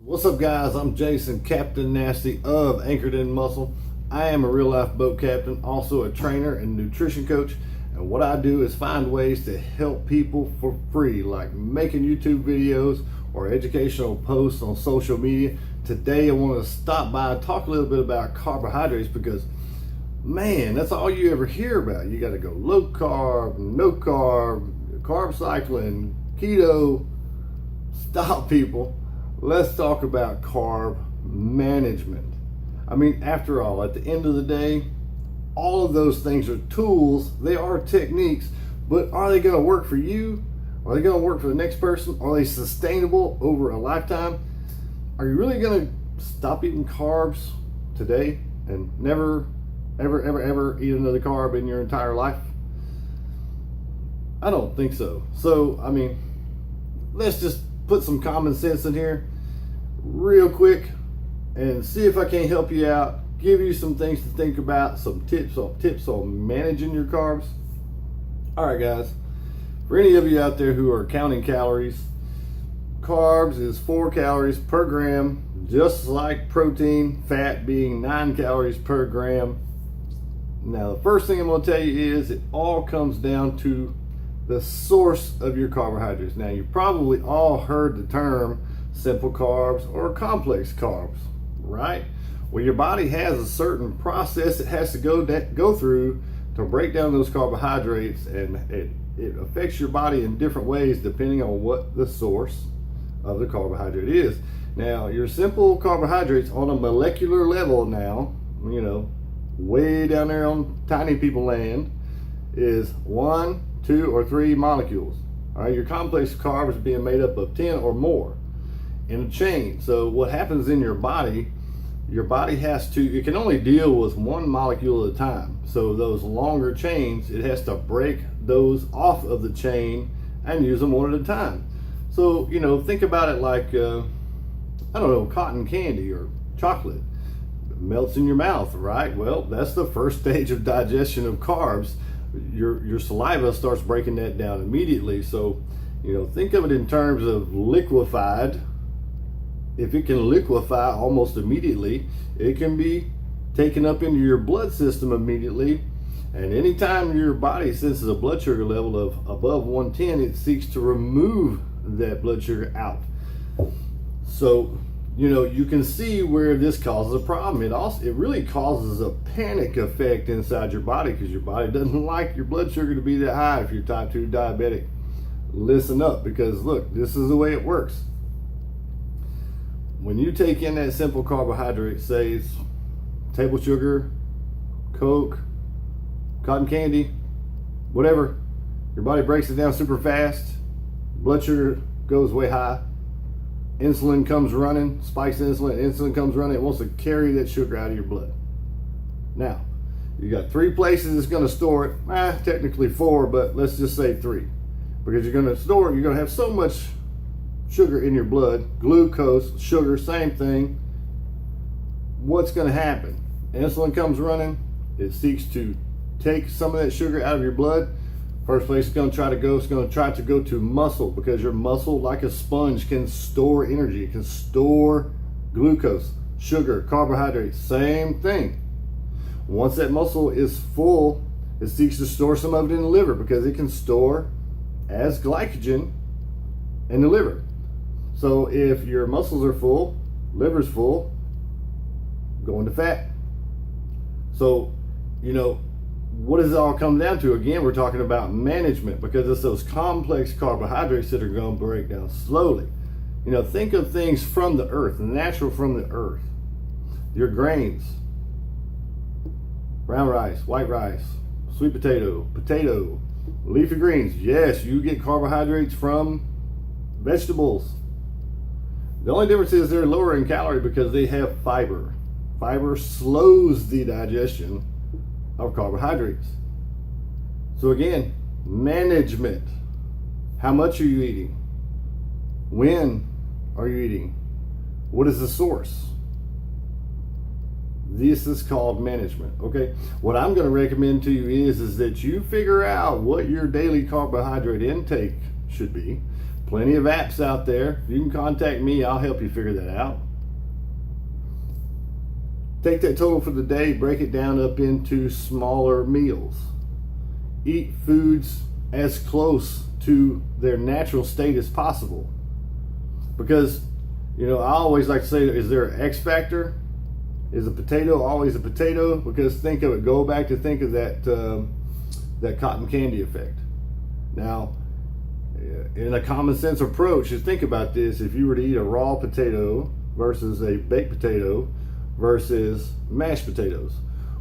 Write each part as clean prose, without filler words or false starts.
What's up, guys? I'm Jason, Captain Nasty of Anchored in Muscle. I am a real life boat captain, also a trainer and nutrition coach. And what I do is find ways to help people for free, like making YouTube videos or educational posts on social media. Today, I want to stop by and talk a little bit about carbohydrates because, man, that's all you ever hear about. You got to go low carb, no carb, carb cycling, keto. Stop, people. Let's talk about carb management. I mean, after all, at the end of the day, all of those things are tools. They are techniques, but are they going to work for you? Are they going to work for the next person? Are they sustainable over a lifetime? Are you really going to stop eating carbs today and never, ever eat another carb in your entire life? I don't think so. So, I mean, let's just put some common sense in here real quick and see if I can't help you out, give you some things to think about, some tips on managing your carbs. All right, guys, for any of you out there who are counting calories, carbs is 4 calories per gram, just like protein, fat being 9 calories per gram. Now, the first thing I'm going to tell you is it all comes down to the source of your carbohydrates. Now, you've probably all heard the term simple carbs or complex carbs, right? Well, your body has a certain process it has to go through to break down those carbohydrates, and it affects your body in different ways depending on what the source of the carbohydrate is. Now, your simple carbohydrates on a molecular level now, you know, way down there on tiny people land, is 1, 2, or 3 molecules. All right, your complex carbs are being made up of 10 or more in a chain. So what happens in your body has to, it can only deal with 1 molecule at a time. So those longer chains, it has to break those off of the chain and use them one at a time. So, you know, think about it like, I don't know, cotton candy or chocolate. It melts in your mouth, right? Well, that's the first stage of digestion of carbs. Your saliva starts breaking that down immediately. So, you know, think of it in terms of liquefied. If it can liquefy almost immediately, it can be taken up into your blood system immediately. And anytime your body senses a blood sugar level of above 110, it seeks to remove that blood sugar out. So, you know, you can see where this causes a problem. It really causes a panic effect inside your body because your body doesn't like your blood sugar to be that high if you're type 2 diabetic. Listen up, because look, this is the way it works. When you take in that simple carbohydrate, say it's table sugar, Coke, cotton candy, whatever, your body breaks it down super fast, blood sugar goes way high, insulin comes running, spikes insulin comes running, it wants to carry that sugar out of your blood. Now, you got 3 places it's going to store it, technically 4, but let's just say 3. Because you're going to store it, you're going to have so much sugar in your blood, glucose, sugar, same thing. What's going to happen? Insulin comes running, it seeks to take some of that sugar out of your blood. First place it's going to try to go to muscle, because your muscle, like a sponge, can store energy. It can store glucose, sugar, carbohydrates, same thing. Once that muscle is full, it seeks to store some of it in the liver because it can store as glycogen in the liver. So if your muscles are full, liver's full, going to fat. So, you know, what does it all come down to? Again, we're talking about management, because it's those complex carbohydrates that are going to break down slowly. You know, think of things from the earth, natural from the earth. Your grains, brown rice, white rice, sweet potato, leafy greens. Yes, you get carbohydrates from vegetables. The only difference is they're lower in calorie because they have fiber. Fiber slows the digestion of carbohydrates. So again, management. How much are you eating? When are you eating? What is the source? This is called management, okay? What I'm going to recommend to you is that you figure out what your daily carbohydrate intake should be. Plenty of apps out there. You can contact me. I'll help you figure that out. Take that total for the day, break it down up into smaller meals. Eat foods as close to their natural state as possible. Because, I always like to say, is there an X factor? Is a potato always a potato? Because think of it, go back to think of that cotton candy effect. Now, in a common sense approach, just think about this. If you were to eat a raw potato versus a baked potato versus mashed potatoes,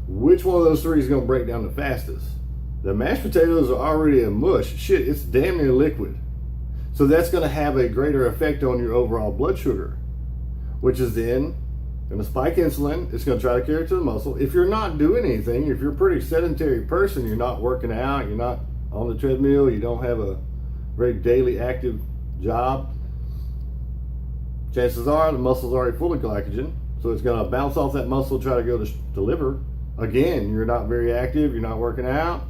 which one of those three is going to break down the fastest? The mashed potatoes are already a mush. Shit, it's damn near liquid. So that's going to have a greater effect on your overall blood sugar, which is then going to spike insulin. It's going to try to carry it to the muscle. If you're not doing anything, if you're a pretty sedentary person, you're not working out, you're not on the treadmill, you don't have a very daily active job, chances are the muscle's already full of glycogen. So it's going to bounce off that muscle, try to go to liver. Again, you're not very active, you're not working out,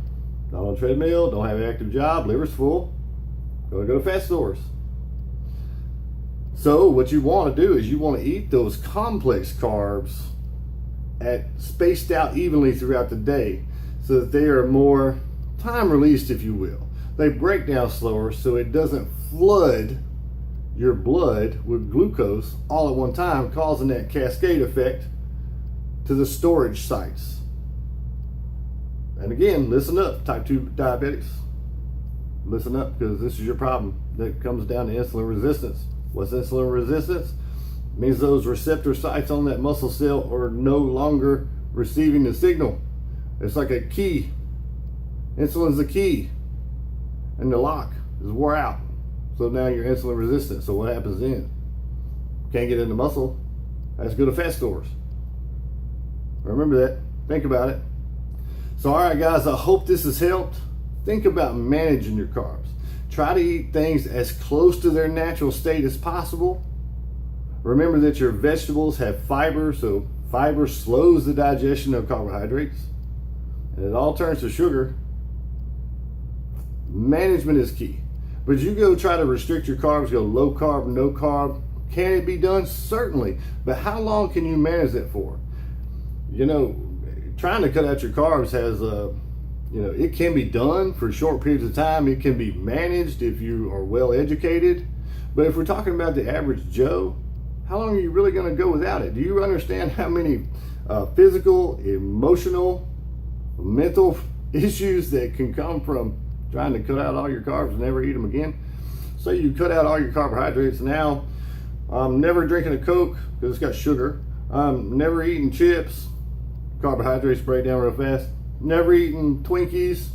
not on a treadmill, don't have an active job, liver's full, go to fat stores. So what you want to do is you want to eat those complex carbs spaced out evenly throughout the day so that they are more time released, if you will. They break down slower so it doesn't flood your blood with glucose all at one time, causing that cascade effect to the storage sites. And again, listen up, type 2 diabetics. Listen up, because this is your problem. That comes down to insulin resistance. What's insulin resistance? It means those receptor sites on that muscle cell are no longer receiving the signal. It's like a key. Insulin's the key, and the lock is wore out. So now you're insulin resistant. So what happens then? Can't get in the muscle. Let's go to fat stores. Remember that. Think about it. So all right, guys, I hope this has helped. Think about managing your carbs. Try to eat things as close to their natural state as possible. Remember that your vegetables have fiber, so fiber slows the digestion of carbohydrates, and it all turns to sugar. Management is key. But you go try to restrict your carbs, go low carb, no carb. Can it be done? Certainly. But how long can you manage that for? Trying to cut out your carbs has, it can be done for short periods of time. It can be managed if you are well educated. But if we're talking about the average Joe, how long are you really going to go without it? Do you understand how many physical, emotional, mental issues that can come from trying to cut out all your carbs and never eat them again? So you cut out all your carbohydrates. Now I'm never drinking a Coke because it's got sugar. I'm never eating chips. Carbohydrates break down real fast. Never eating Twinkies.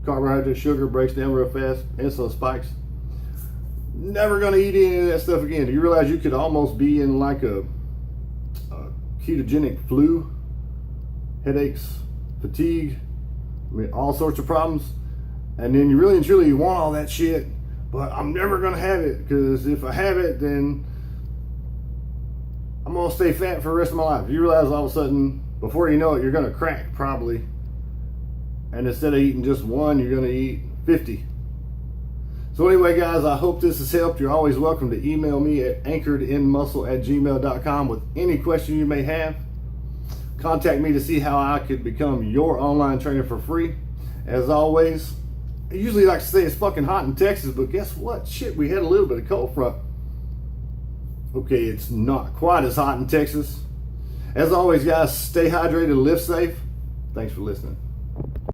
Carbohydrate, sugar breaks down real fast. Insulin spikes. Never gonna eat any of that stuff again. Do you realize you could almost be in like a ketogenic flu? Headaches, fatigue, all sorts of problems. And then you really and truly want all that shit, but I'm never gonna have it, because if I have it, then I'm gonna stay fat for the rest of my life. You realize all of a sudden, before you know it, you're gonna crack probably. And instead of eating just one, you're gonna eat 50. So anyway, guys, I hope this has helped. You're always welcome to email me at anchoredinmuscle@gmail.com with any question you may have. Contact me to see how I could become your online trainer for free. As always, I usually like to say it's fucking hot in Texas, but guess what? Shit, we had a little bit of cold front. Okay, it's not quite as hot in Texas. As always, guys, stay hydrated, live safe. Thanks for listening.